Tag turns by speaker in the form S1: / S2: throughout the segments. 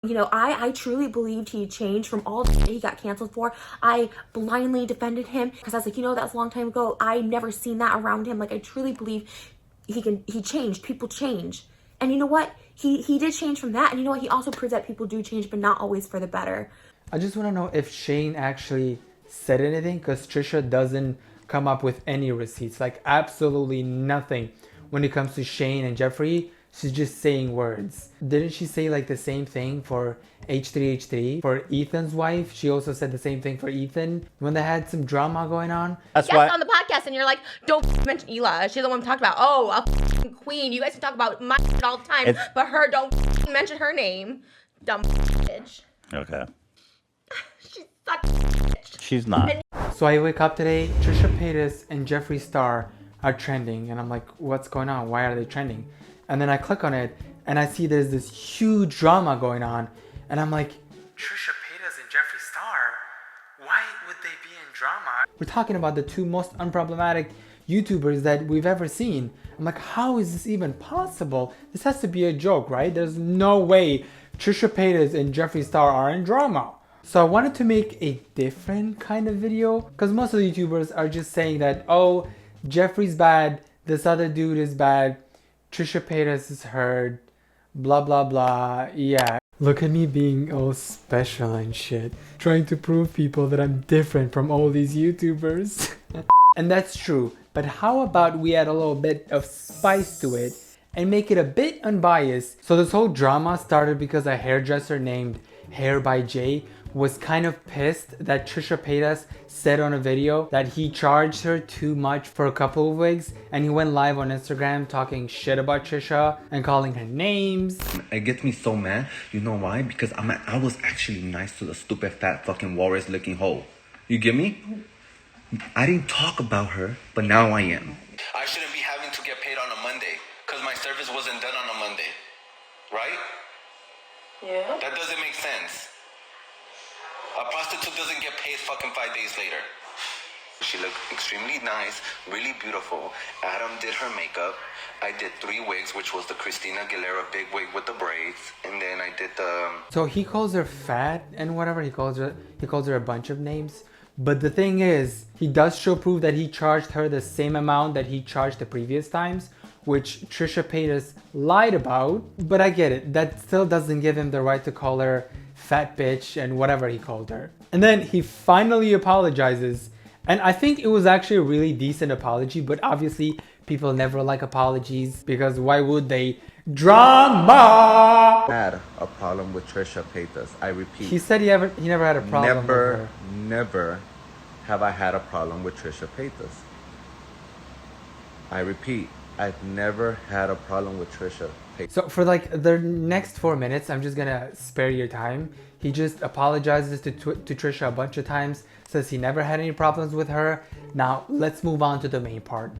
S1: You know, I truly believed he changed from all the shit he got canceled for. I blindly defended him because I was like, you know, that was a long time ago. I never seen that around him. Like, I truly believe he changed. People change. And you know what? He did change from that. And you know what? He also proved that people do change, but not always for the better.
S2: I just want to know if Shane actually said anything, because Trisha doesn't come up with any receipts, like absolutely nothing when it comes to Shane and Jeffree. She's just saying words. Didn't she say like the same thing for H3H3? For Ethan's wife, she also said the same thing for Ethan when they had some drama going on.
S3: That's why on the podcast, and you're like, don't mention Hila. She's the one we talked about. Oh, a queen. You guys can talk about my all the time, but her, don't mention her name. Dumb bitch.
S4: Okay.
S3: She's such a bitch.
S4: She's not.
S2: So I wake up today, Trisha Paytas and Jeffree Star are trending, and I'm like, what's going on? Why are they trending? And then I click on it, and I see there's this huge drama going on, and I'm like, Trisha Paytas and Jeffree Star? Why would they be in drama? We're talking about the two most unproblematic YouTubers that we've ever seen. I'm like, how is this even possible? This has to be a joke, right? There's no way Trisha Paytas and Jeffree Star are in drama. So I wanted to make a different kind of video, because most of the YouTubers are just saying that, oh, Jeffree's bad, this other dude is bad, Trisha Paytas is hurt, blah blah blah. Yeah, look at me being all special and shit, trying to prove people that I'm different from all these YouTubers. And that's true, but how about we add a little bit of spice to it and make it a bit unbiased? So this whole drama started because a hairdresser named hairbyjay was kind of pissed that Trisha Paytas said on a video that he charged her too much for a couple of wigs, and he went live on Instagram talking shit about Trisha and calling her names.
S5: It gets me so mad. You know why? Because I was actually nice to the stupid fat fucking walrus looking hoe. You get me? I didn't talk about her, but now I am. I shouldn't be having to get paid on a Monday because my service wasn't done on a Monday. Right?
S1: Yeah.
S5: That doesn't make sense. A prostitute doesn't get paid fucking 5 days later. She looked extremely nice, really beautiful. Adam did her makeup. I did 3 wigs, which was the Christina Aguilera big wig with the braids. And then I did the...
S2: So he calls her fat and whatever, he calls her a bunch of names. But the thing is, he does show proof that he charged her the same amount that he charged the previous times, which Trisha Paytas lied about. But I get it, that still doesn't give him the right to call her fat bitch and whatever he called her. And then he finally apologizes, and I think it was actually a really decent apology, but obviously people never like apologies, because why would they? Drama!
S6: Had a problem with Trisha Paytas. I repeat.
S2: He said he never had a problem with her.
S6: Never have I had a problem with Trisha Paytas. I repeat, I've never had a problem with Trisha Paytas.
S2: So for like the next 4 minutes, I'm just gonna spare your time. He just apologizes to Trisha a bunch of times, says he never had any problems with her. Now let's move on to the main part.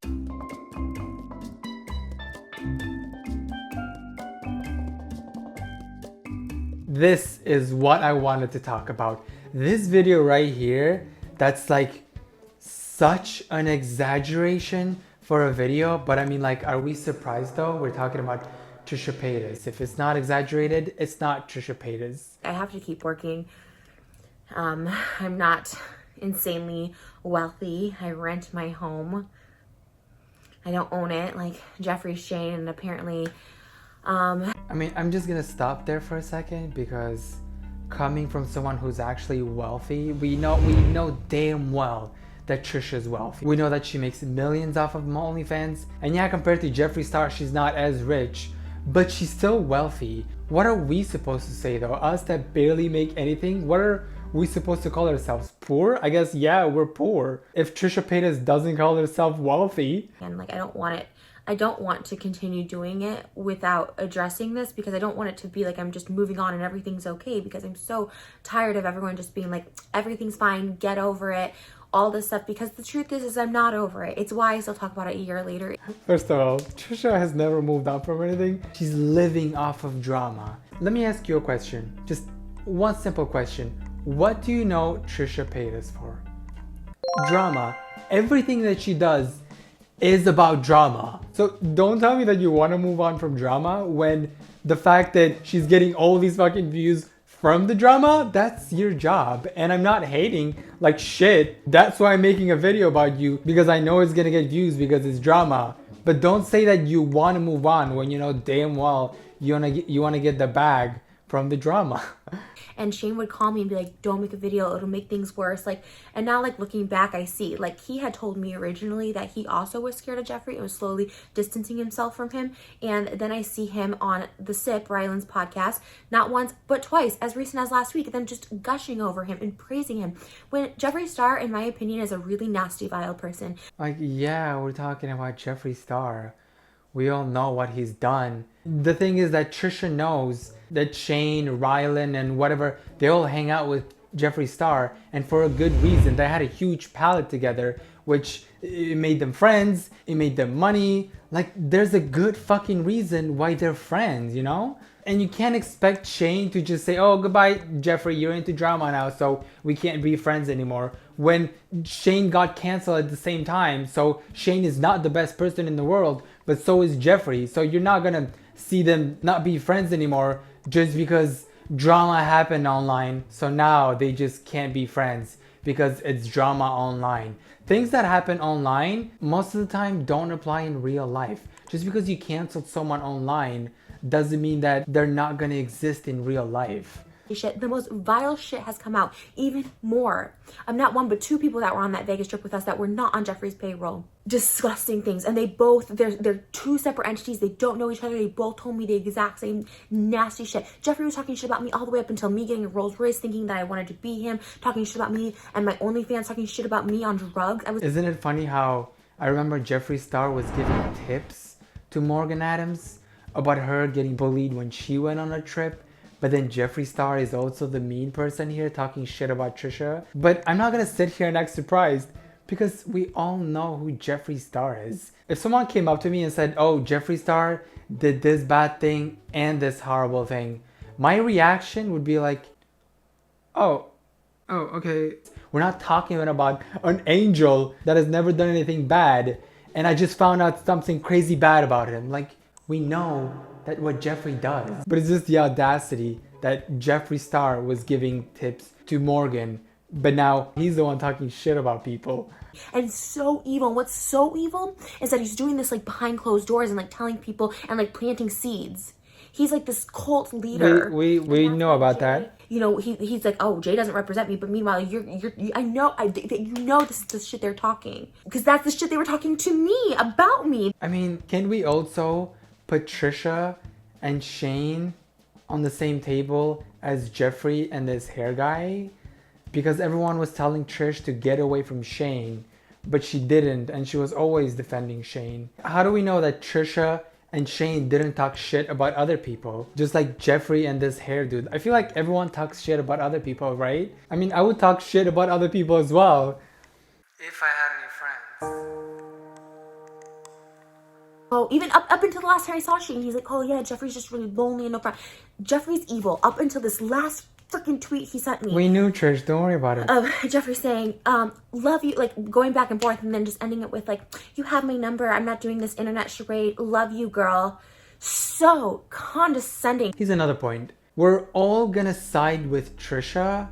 S2: This is what I wanted to talk about. This video right here, that's like such an exaggeration for a video, but I mean, like, are we surprised though? We're talking about Trisha Paytas. If it's not exaggerated, it's not Trisha Paytas.
S1: I have to keep working. I'm not insanely wealthy. I rent my home. I don't own it like Jeffree, Shane, and apparently
S2: I mean, I'm just gonna stop there for a second, because coming from someone who's actually wealthy, we know damn well that Trisha's wealthy. We know that she makes millions off of OnlyFans, and yeah, compared to Jeffree Star, she's not as rich, but she's still wealthy. What are we supposed to say though? Us that barely make anything, what are we supposed to call ourselves? Poor? I guess, yeah, we're poor. If Trisha Paytas doesn't call herself wealthy.
S1: And like, I don't want to continue doing it without addressing this, because I don't want it to be like I'm just moving on and everything's okay, because I'm so tired of everyone just being like, everything's fine, get over it, all this stuff, because the truth is I'm not over it. It's why I still talk about it a year later.
S2: First of all, Trisha has never moved on from anything. She's living off of drama. Let me ask you a question. Just one simple question. What do you know Trisha Paytas for? Drama. Everything that she does is about drama. So don't tell me that you want to move on from drama when the fact that she's getting all these fucking views from the drama, that's your job. And I'm not hating like shit. That's why I'm making a video about you, because I know it's gonna get views because it's drama. But don't say that you want to move on when you know damn well you wanna get the bag from the drama.
S1: And Shane would call me and be like, don't make a video, it'll make things worse. Like, and now like looking back, I see like he had told me originally that he also was scared of Jeffree and was slowly distancing himself from him. And then I see him on the Sip, Ryland's podcast, not once but twice, as recent as last week, then just gushing over him and praising him, when Jeffree Star, in my opinion, is a really nasty, vile person.
S2: Like, yeah, we're talking about Jeffree Star. We all know what he's done. The thing is that Trisha knows that Shane, Ryland, and whatever, they all hang out with Jeffree Star, and for a good reason. They had a huge palette together, which it made them friends, it made them money. Like, there's a good fucking reason why they're friends, you know? And you can't expect Shane to just say, oh, goodbye, Jeffree, you're into drama now, so we can't be friends anymore. When Shane got canceled at the same time, so Shane is not the best person in the world, but so is Jeffree. So you're not gonna see them not be friends anymore just because drama happened online. So now they just can't be friends because it's drama online. Things that happen online, most of the time, don't apply in real life. Just because you canceled someone online doesn't mean that they're not gonna exist in real life.
S1: Shit, the most vile shit has come out even more. I'm not one but two people that were on that Vegas trip with us that were not on Jeffree's payroll. Disgusting things. And they both, they're two separate entities. They don't know each other. They both told me the exact same nasty shit. Jeffree was talking shit about me all the way up until me getting a Rolls Royce, thinking that I wanted to be him, talking shit about me, and my OnlyFans talking shit about me on drugs.
S2: Isn't it funny how I remember Jeffree Star was giving tips to Morgan Adams about her getting bullied when she went on a trip? But then Jeffree Star is also the mean person here talking shit about Trisha. But I'm not gonna sit here and act surprised because we all know who Jeffree Star is. If someone came up to me and said, oh, Jeffree Star did this bad thing and this horrible thing, my reaction would be like, oh, okay. We're not talking about an angel that has never done anything bad and I just found out something crazy bad about him. Like, we know that what Jeffree does. But it's just the audacity that Jeffree Star was giving tips to Morgan, but now he's the one talking shit about people.
S1: And it's so evil. And what's so evil is that he's doing this like behind closed doors and like telling people and like planting seeds. He's like this cult leader.
S2: We know about that.
S1: You know, he's like, oh, Jay doesn't represent me, but meanwhile, I know this is the shit they're talking, because that's the shit they were talking to me about me.
S2: I mean, can we also put Trisha and Shane on the same table as Jeffree and this hair guy? Because everyone was telling Trish to get away from Shane, but she didn't, and she was always defending Shane. How do we know that Trisha and Shane didn't talk shit about other people? Just like Jeffree and this hair dude. I feel like everyone talks shit about other people, right? I mean, I would talk shit about other people as well if I had any friends.
S1: Oh, even up until the last time I saw Shane, he's like, oh yeah, Jeffree's just really lonely and no friend. Jeffree's evil up until this last freaking tweet he sent me.
S2: We knew, Trish, don't worry about it.
S1: Jeffree saying, love you, like going back and forth and then just ending it with like, you have my number, I'm not doing this internet charade, love you, girl. So condescending.
S2: Here's another point. We're all gonna side with Trisha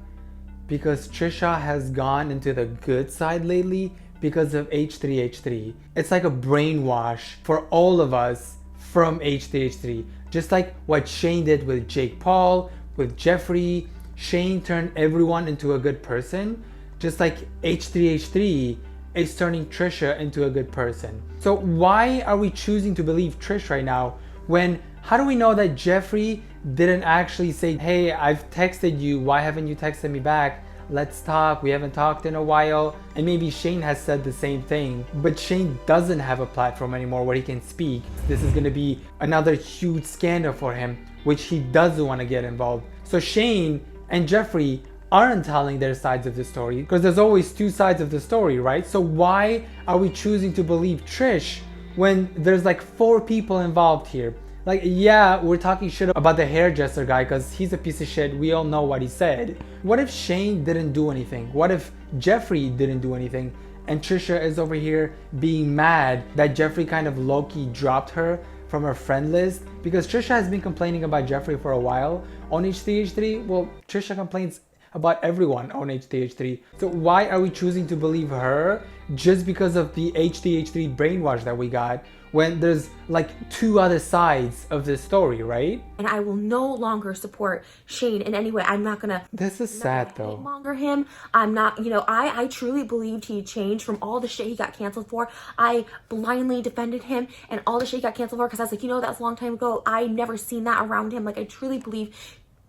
S2: because Trisha has gone into the good side lately because of H3H3. It's like a brainwash for all of us from H3H3. Just like what Shane did with Jake Paul, with Jeffree. Shane turned everyone into a good person. Just like H3H3 is turning Trisha into a good person. So why are we choosing to believe Trish right now when, how do we know that Jeffree didn't actually say, hey, I've texted you, why haven't you texted me back? Let's talk, we haven't talked in a while. And maybe Shane has said the same thing, but Shane doesn't have a platform anymore where he can speak. This is gonna be another huge scandal for him, which he doesn't wanna get involved. So Shane and Jeffree aren't telling their sides of the story because there's always two sides of the story, right? So why are we choosing to believe Trish when there's like 4 people involved here? Like, yeah, we're talking shit about the hairdresser guy because he's a piece of shit. We all know what he said. What if Shane didn't do anything? What if Jeffree didn't do anything? And Trisha is over here being mad that Jeffree kind of low-key dropped her from her friend list, because Trisha has been complaining about Jeffree for a while on HTH3. Well, Trisha complains about everyone on HTH3. So why are we choosing to believe her just because of the HTH3 brainwash that we got, when there's like two other sides of this story, right?
S1: And I will no longer support Shane in any way. I'm not gonna.
S2: This is sad though.
S1: Monger him. I'm not. I truly believed he changed from all the shit he got canceled for. I blindly defended him and all the shit he got canceled for because I was like, that was a long time ago. I never seen that around him. Like, I truly believe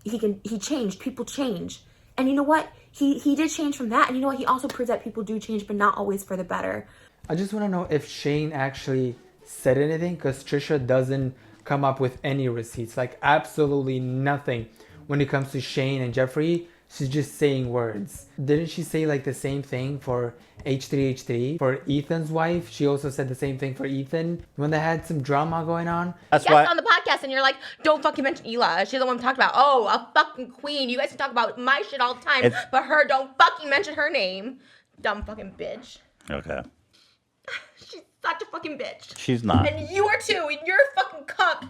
S1: he changed. People change. And you know what? He did change from that. And you know what? He also proves that people do change, but not always for the better.
S2: I just want to know if Shane actually said anything, because Trisha doesn't come up with any receipts, like absolutely nothing when it comes to Shane and Jeffree. She's just saying words. Didn't she say like the same thing for H3H3? For Ethan's wife, she also said the same thing for Ethan when they had some drama going on.
S3: That's why on the podcast, and you're like, don't fucking mention Ela. She's the one talked about. Oh, a fucking queen. You guys can talk about my shit all the time, but her, don't fucking mention her name. Dumb fucking bitch.
S4: Okay.
S3: She's such a fucking bitch.
S4: She's not.
S3: And you are too, and you're a fucking cuck.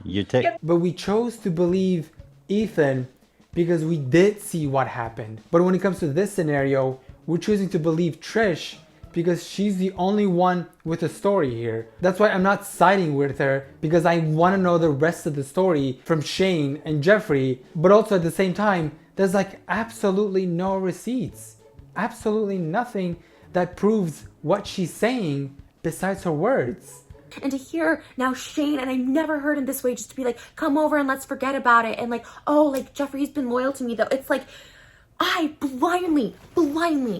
S2: But we chose to believe Ethan because we did see what happened. But when it comes to this scenario, we're choosing to believe Trish because she's the only one with a story here. That's why I'm not siding with her, because I want to know the rest of the story from Shane and Jeffree. But also at the same time, there's like absolutely no receipts. Absolutely nothing that proves what she's saying besides her words.
S1: And to hear now Shane, and I never heard him this way, just to be like, come over and let's forget about it. And like, oh, like Jeffree's been loyal to me though. It's like, I blindly,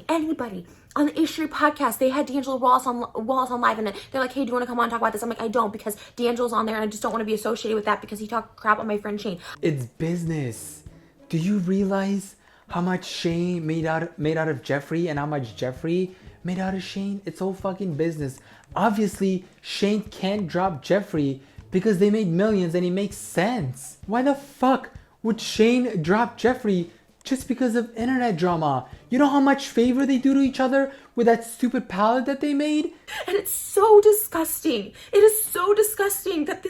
S1: anybody on the H3 podcast, they had D'Angelo Wallace on live, and they're like, hey, do you want to come on and talk about this? I'm like, I don't, because D'Angelo's on there and I just don't want to be associated with that because he talked crap on my friend Shane.
S2: It's business. Do you realize how much Shane made out of Jeffree and how much Jeffree made out of Shane? It's all fucking business. Obviously, Shane can't drop Jeffree because they made millions and it makes sense. Why the fuck would Shane drop Jeffree just because of internet drama? You know how much favor they do to each other with that stupid palette that they made?
S1: And it's so disgusting. It is so disgusting that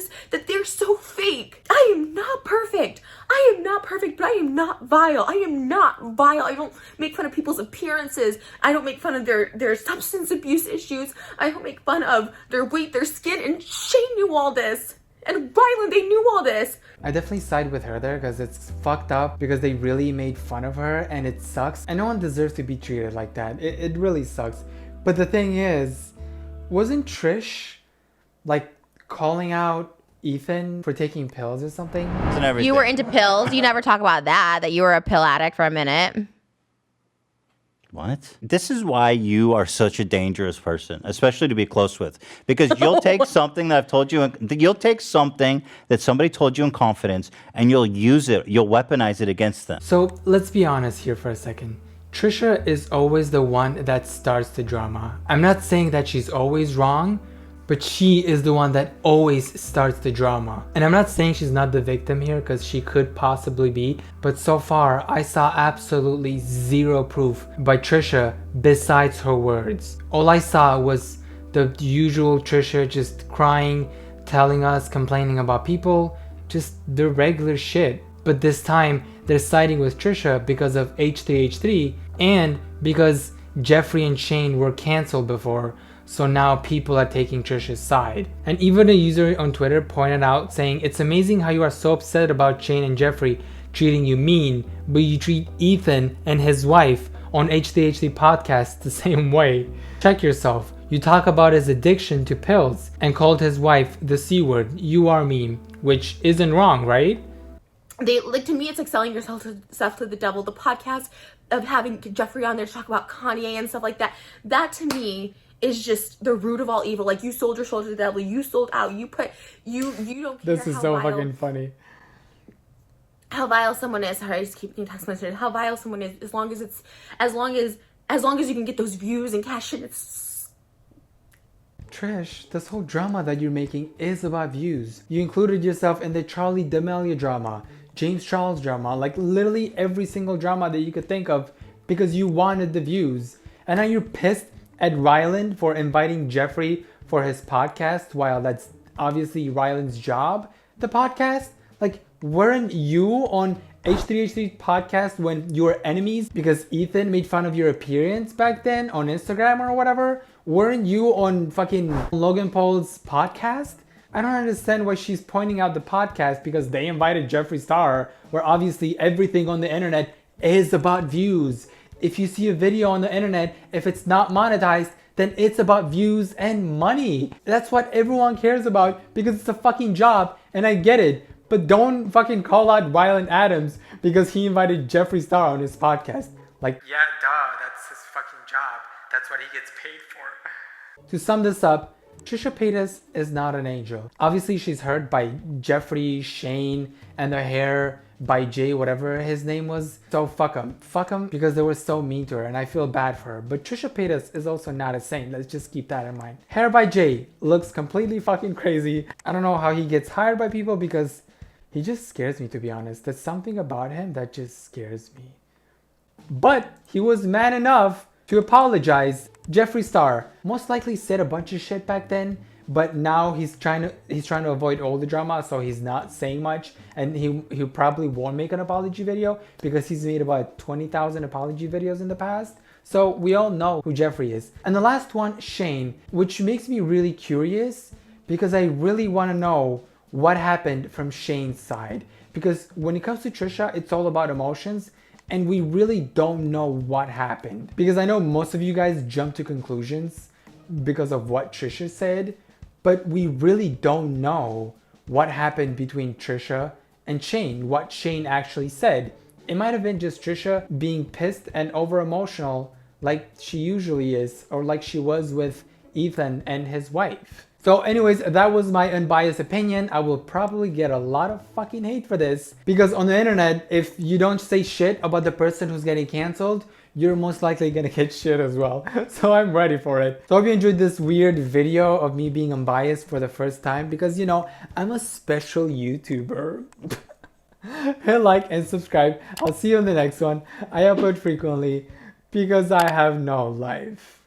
S1: they're so fake. I am not perfect. But I am not vile. I don't make fun of people's appearances. I don't make fun of their substance abuse issues. I don't make fun of their weight, their skin, and Shane knew all this. And Ryland, they knew all this.
S2: I definitely side with her there because it's fucked up, because they really made fun of her and it sucks. And no one deserves to be treated like that. It really sucks. But the thing is, wasn't Trish like calling out Ethan for taking pills or something?
S3: You were into pills. You never talk about that you were a pill addict for a minute.
S4: What? This is why you are such a dangerous person, especially to be close with. Because you'll take something that I've told you, you'll take something that somebody told you in confidence, and you'll use it, you'll weaponize it against them.
S2: So let's be honest here for a second. Trisha is always the one that starts the drama. I'm not saying that she's always wrong, but she is the one that always starts the drama. And I'm not saying she's not the victim here, because she could possibly be, but so far I saw absolutely zero proof by Trisha besides her words. All I saw was the usual Trisha just crying, telling us, complaining about people, just the regular shit. But this time they're siding with Trisha because of H3H3 and because Jeffree and Shane were canceled before. So now people are taking Trisha's side. And even a user on Twitter pointed out saying, it's amazing how you are so upset about Shane and Jeffree treating you mean, but you treat Ethan and his wife on H3H3 podcast the same way. Check yourself. You talk about his addiction to pills and called his wife the C word. You are mean, which isn't wrong, right?
S1: To me, it's like selling yourself to the devil. The podcast of having Jeffree on there to talk about Kanye and stuff like that, that to me is just the root of all evil. Like, you sold your soul to the devil. You sold out. You don't care.
S2: This is so fucking funny.
S1: How vile someone is. Sorry, I just keep getting text messages. How vile someone is, as long as you can get those views and cash in. It's
S2: Trish, this whole drama that you're making is about views. You included yourself in the Charlie D'Amelio drama, James Charles drama, like literally every single drama that you could think of because you wanted the views. And now you're pissed at Ryland for inviting Jeffree for his podcast, while that's obviously Ryland's job, the podcast. Like, weren't you on H3H3 podcast when you were enemies because Ethan made fun of your appearance back then on Instagram or whatever? Weren't you on fucking Logan Paul's podcast? I don't understand why she's pointing out the podcast because they invited Jeffree Star, where obviously everything on the internet is about views. If you see a video on the internet, if it's not monetized, then it's about views and money. That's what everyone cares about because it's a fucking job, and I get it. But don't fucking call out Ryland Adams because he invited Jeffree Star on his podcast. Like, yeah, duh, that's his fucking job. That's what he gets paid for. To sum this up, Trisha Paytas is not an angel. Obviously, she's hurt by Jeffree, Shane, and the hairbyjay, whatever his name was. So fuck him. Fuck him because they were so mean to her, and I feel bad for her. But Trisha Paytas is also not a saint. Let's just keep that in mind. Hairbyjay looks completely fucking crazy. I don't know how he gets hired by people because he just scares me, to be honest. There's something about him that just scares me. But he was man enough to apologize. Jeffree Star most likely said a bunch of shit back then, but now he's trying to avoid all the drama, so he's not saying much, and he probably won't make an apology video because he's made about 20,000 apology videos in the past. So we all know who Jeffree is. And the last one, Shane, which makes me really curious because I really want to know what happened from Shane's side. Because when it comes to Trisha, it's all about emotions, and we really don't know what happened. Because I know most of you guys jump to conclusions because of what Trisha said, but we really don't know what happened between Trisha and Shane, what Shane actually said. It might have been just Trisha being pissed and over emotional like she usually is, or like she was with Ethan and his wife. So anyways, that was my unbiased opinion. I will probably get a lot of fucking hate for this because on the internet, if you don't say shit about the person who's getting canceled, you're most likely gonna get shit as well. So I'm ready for it. So I hope you enjoyed this weird video of me being unbiased for the first time because, you know, I'm a special YouTuber. Hit like and subscribe. I'll see you in the next one. I upload frequently because I have no life.